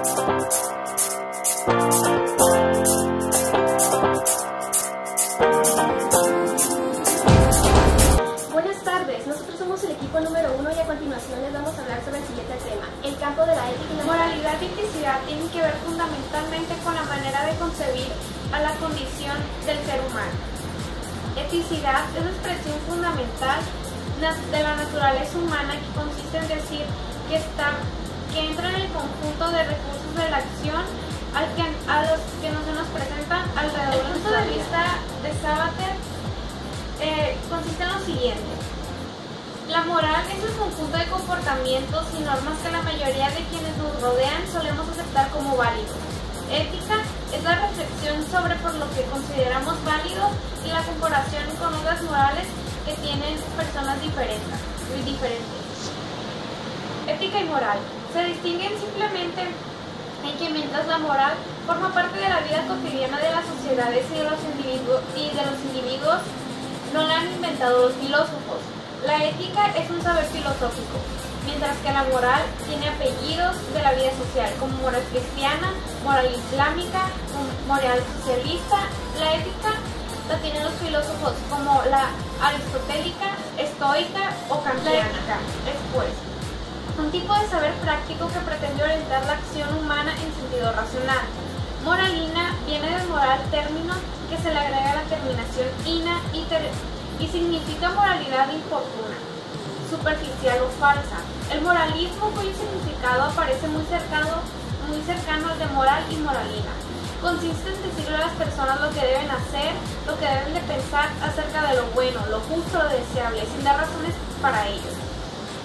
Buenas tardes, nosotros somos el equipo número 1 y a continuación les vamos a hablar sobre el siguiente tema, el campo de la ética y la Moralidad y eticidad tienen que ver fundamentalmente con la manera de concebir a la condición del ser humano. Eticidad es la expresión fundamental de la naturaleza humana que consiste en decir que entra en el conjunto de recursos de la acción a los que se nos presentan alrededor. El punto de vista de Sabater consiste en lo siguiente. La moral es el conjunto de comportamientos y normas que la mayoría de quienes nos rodean solemos aceptar como válidos. Ética es la reflexión sobre por lo que consideramos válido y la comparación con otras morales que tienen personas diferentes. Ética y moral se distinguen simplemente en que mientras la moral forma parte de la vida cotidiana de las sociedades y de los individuos, no la han inventado los filósofos. La ética es un saber filosófico, mientras que la moral tiene apellidos de la vida social, como moral cristiana, moral islámica, moral socialista. La ética la tienen los filósofos como la aristotélica, estoica o kantiana. Es pues un tipo de saber práctico que pretende orientar la acción humana en sentido racional. Moralina viene del moral, término que se le agrega a la terminación ina y significa moralidad inoportuna, superficial o falsa. El moralismo, cuyo significado aparece muy cercano al de moral y moralina, consiste en decirle a las personas lo que deben hacer, lo que deben de pensar acerca de lo bueno, lo justo, lo deseable, sin dar razones para ello.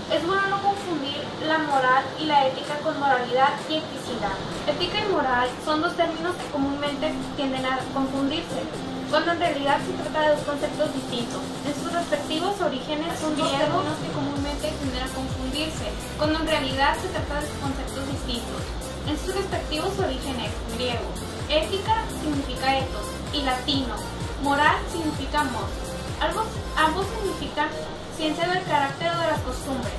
Es bueno no confundir la moral y la ética con moralidad y eticidad. Ética y moral son dos términos que comúnmente tienden a confundirse, cuando en realidad se trata de dos conceptos distintos. En sus respectivos orígenes son dos términos que comúnmente tienden a confundirse, cuando en realidad se trata de conceptos distintos. En sus respectivos orígenes, griego, ética significa ethos y latino, moral significa mos. Ambos significan ciencia del carácter o de las costumbres.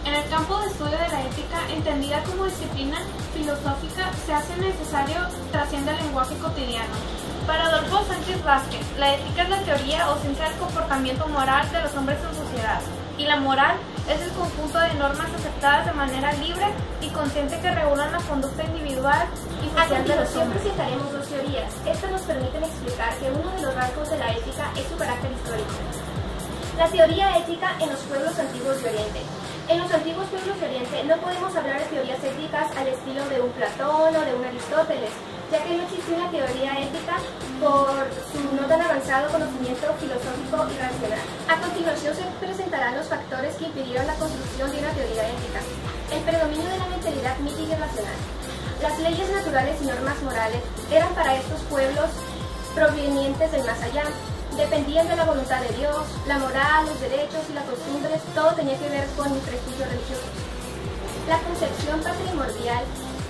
En el campo de estudio de la ética, entendida como disciplina filosófica, se hace necesario trasciende el lenguaje cotidiano. Para Adolfo Sánchez Vázquez, la ética es la teoría o ciencia del comportamiento moral de los hombres en sociedad, y la moral es el conjunto de normas aceptadas de manera libre y consciente que regulan la conducta individual y social de los hombres. Presentaremos dos teorías. Estas nos permiten explicar que uno de los rasgos de la ética es su carácter histórico. La teoría ética en los pueblos antiguos de Oriente. En los antiguos pueblos de Oriente no podemos hablar de teorías éticas al estilo de un Platón o de un Aristóteles, ya que no existía una teoría ética por su no tan avanzado conocimiento filosófico y racional. A continuación se presentarán los factores que impidieron la construcción de una teoría ética. El predominio de la mentalidad mítica y racional. Las leyes naturales y normas morales eran para estos pueblos provenientes del más allá. Dependían de la voluntad de Dios, la moral, los derechos y las costumbres, todo tenía que ver con el prestigio religioso. La concepción patrimordial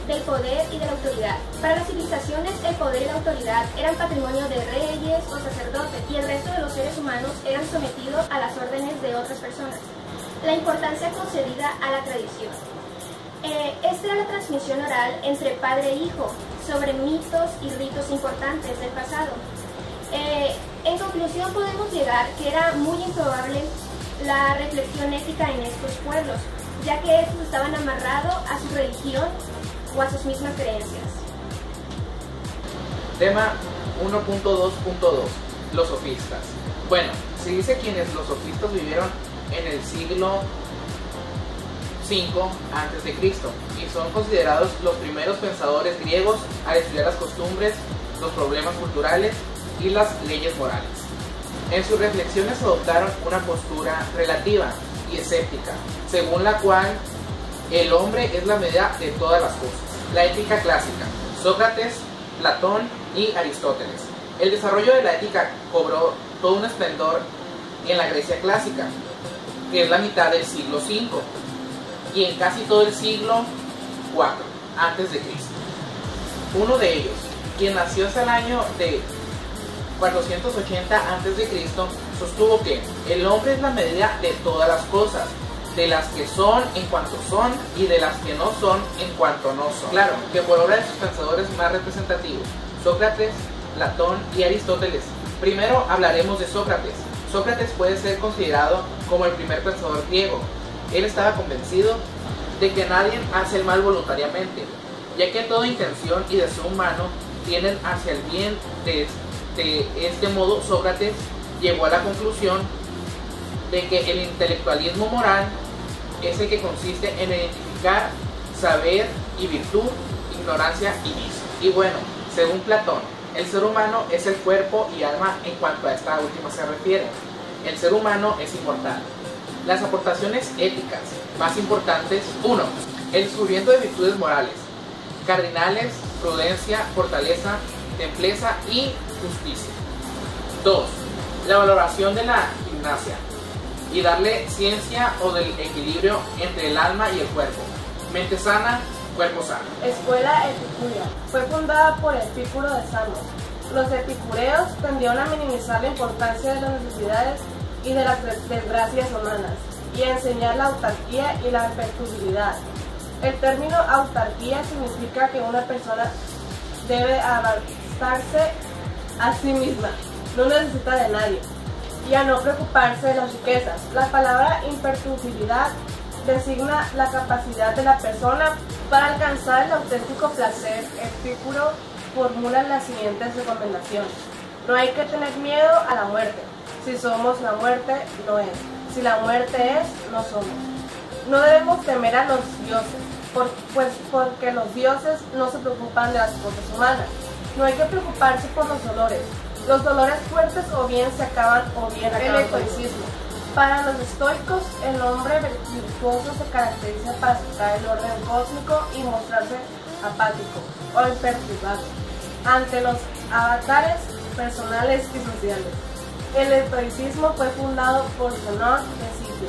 del poder y de la autoridad. Para las civilizaciones, el poder y la autoridad eran patrimonio de reyes o sacerdotes y el resto de los seres humanos eran sometidos a las órdenes de otras personas. La importancia concedida a la tradición. Esta era la transmisión oral entre padre e hijo sobre mitos y ritos importantes del pasado. En conclusión podemos llegar que era muy improbable la reflexión ética en estos pueblos, ya que estos estaban amarrados a su religión o a sus mismas creencias. Tema 1.2.2 Los sofistas. Bueno, se dice quienes los sofistas vivieron en el siglo V a.C. y son considerados los primeros pensadores griegos al estudiar las costumbres, los problemas culturales y las leyes morales. En sus reflexiones adoptaron una postura relativa y escéptica, según la cual el hombre es la medida de todas las cosas. La ética clásica, Sócrates, Platón y Aristóteles. El desarrollo de la ética cobró todo un esplendor en la Grecia clásica, que es la mitad del siglo V, y en casi todo el siglo IV a.C. Uno de ellos, quien nació hacia el año de 480 a.C., sostuvo que el hombre es la medida de todas las cosas de las que son en cuanto son y de las que no son en cuanto no son. Claro, que por obra de sus pensadores más representativos, Sócrates, Platón y Aristóteles. Primero hablaremos de Sócrates. Sócrates puede ser considerado como el primer pensador griego. Él estaba convencido de que nadie hace el mal voluntariamente, ya que toda intención y deseo humano tienden hacia el bien. De este modo, Sócrates llegó a la conclusión de que el intelectualismo moral es el que consiste en identificar saber y virtud, ignorancia y vicio. Y bueno, según Platón, el ser humano es el cuerpo y alma en cuanto a esta última se refiere. El ser humano es inmortal. Las aportaciones éticas más importantes: 1. El descubrimiento de virtudes morales, cardinales, prudencia, fortaleza, templeza y justicia. 2. La valoración de la gimnasia y darle ciencia o del equilibrio entre el alma y el cuerpo. Mente sana, cuerpo sano. Escuela epicúrea. Fue fundada por Epicuro de Samos. Los epicureos tendieron a minimizar la importancia de las necesidades y de las desgracias humanas y a enseñar la autarquía y la perfectibilidad. El término autarquía significa que una persona debe abastarse a sí misma, no necesita de nadie, y a no preocuparse de las riquezas. La palabra imperturbabilidad designa la capacidad de la persona para alcanzar el auténtico placer. Epicuro formula las siguientes recomendaciones: no hay que tener miedo a la muerte. Si somos la muerte, no es. Si la muerte es, no somos. No debemos temer a los dioses, porque los dioses no se preocupan de las cosas humanas. No hay que preocuparse por los dolores. Los dolores fuertes o bien se acaban o bien el estoicismo. Para los estoicos, el hombre virtuoso se caracteriza para aceptar el orden cósmico y mostrarse apático o imperturbable ante los avatares personales y sociales. El estoicismo fue fundado por Zenón de Sitio.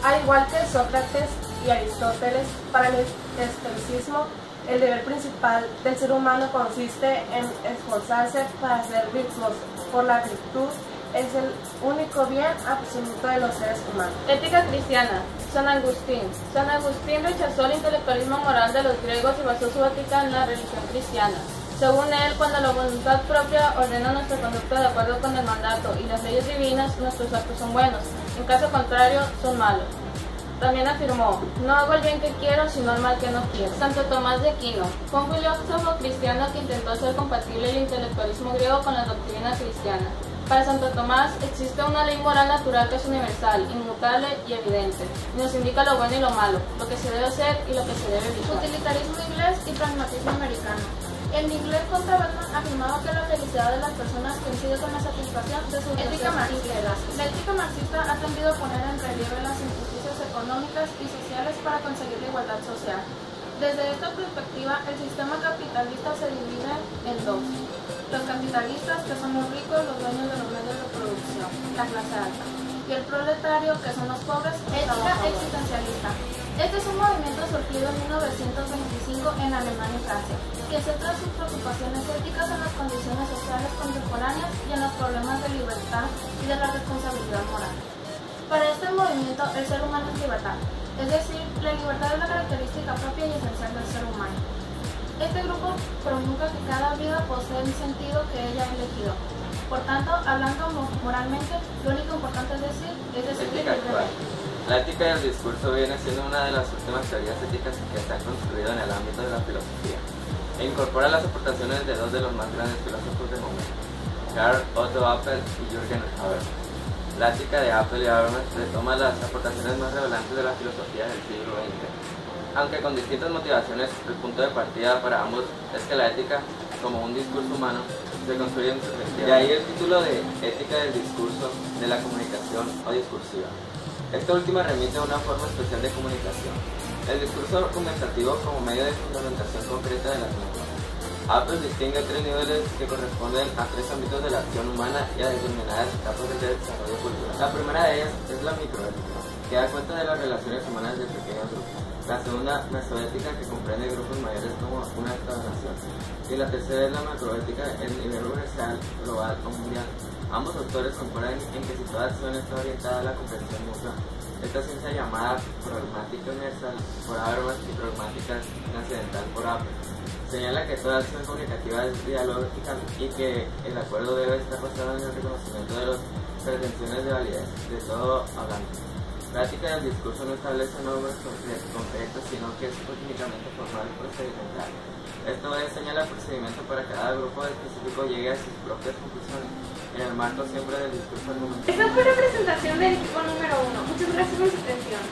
Al igual que Sócrates y Aristóteles, para el estoicismo, el deber principal del ser humano consiste en esforzarse para ser virtuoso, por la virtud es el único bien absoluto de los seres humanos. Ética cristiana. San Agustín. San Agustín rechazó el intelectualismo moral de los griegos y basó su ética en la religión cristiana. Según él, cuando la voluntad propia ordena nuestra conducta de acuerdo con el mandato y las leyes divinas, nuestros actos son buenos. En caso contrario, son malos. También afirmó: no hago el bien que quiero, sino el mal que no quiero. Santo Tomás de Aquino fue un filósofo cristiano que intentó hacer compatible el intelectualismo griego con la doctrina cristiana. Para Santo Tomás existe una ley moral natural que es universal, inmutable y evidente, y nos indica lo bueno y lo malo, lo que se debe hacer y lo que se debe evitar. Utilitarismo inglés y pragmatismo americano. El inglés contra Batman afirmaba que la felicidad de las personas coincide con la satisfacción de sus ética marxista. La ética marxista ha tendido a poner en relieve las injusticias económicas y sociales para conseguir la igualdad social. Desde esta perspectiva, el sistema capitalista se divide en dos: los capitalistas, que son los ricos, los dueños de los medios de producción, la clase alta, y el proletario, que son los pobres, ética existencialista. Este es un movimiento surgido en 1925 en Alemania y Francia, que centra sus preocupaciones éticas en las condiciones sociales contemporáneas y en los problemas de libertad y de la responsabilidad moral. Para este movimiento, el ser humano es libertad, es decir, la libertad es la característica propia y esencial del ser humano. Este grupo promulga que cada vida posee un sentido que ella ha elegido. Por tanto, hablando moralmente, lo único importante es decir libremente. La ética del discurso viene siendo una de las últimas teorías éticas que se han construido en el ámbito de la filosofía e incorpora las aportaciones de dos de los más grandes filósofos del momento, Karl Otto Appel y Jürgen Habermas. La ética de Appel y Habermas retoma las aportaciones más relevantes de la filosofía del siglo XX. Aunque con distintas motivaciones, el punto de partida para ambos es que la ética, como un discurso humano, se construye en subjetividad. De ahí el título de Ética del discurso, de la comunicación o discursiva. Esta última remite a una forma especial de comunicación, el discurso argumentativo como medio de fundamentación concreta de las normas. Appel distingue tres niveles que corresponden a tres ámbitos de la acción humana y a determinadas etapas del desarrollo cultural. La primera de ellas es la microética, que da cuenta de las relaciones humanas de pequeños grupos. La segunda, mesoética, que comprende grupos mayores como una Estado-nación. Y la tercera es la macroética, el nivel universal, global o mundial. Ambos autores concuerdan en que si toda acción está orientada a la comprensión mutua Esta ciencia llamada pragmática universal por Habermas y pragmática trascendental por Apple señala que toda acción comunicativa es dialógica y que el acuerdo debe estar basado en el reconocimiento de las pretensiones de validez de todo hablante. La ética del discurso no establece normas concretas, sino que es únicamente formal y procedimental. Esto es, señala el procedimiento para que cada grupo específico llegue a sus propias conclusiones, en el marco siempre del discurso argumentativo. Esta fue la presentación del equipo número 1. Muchas gracias por su atención.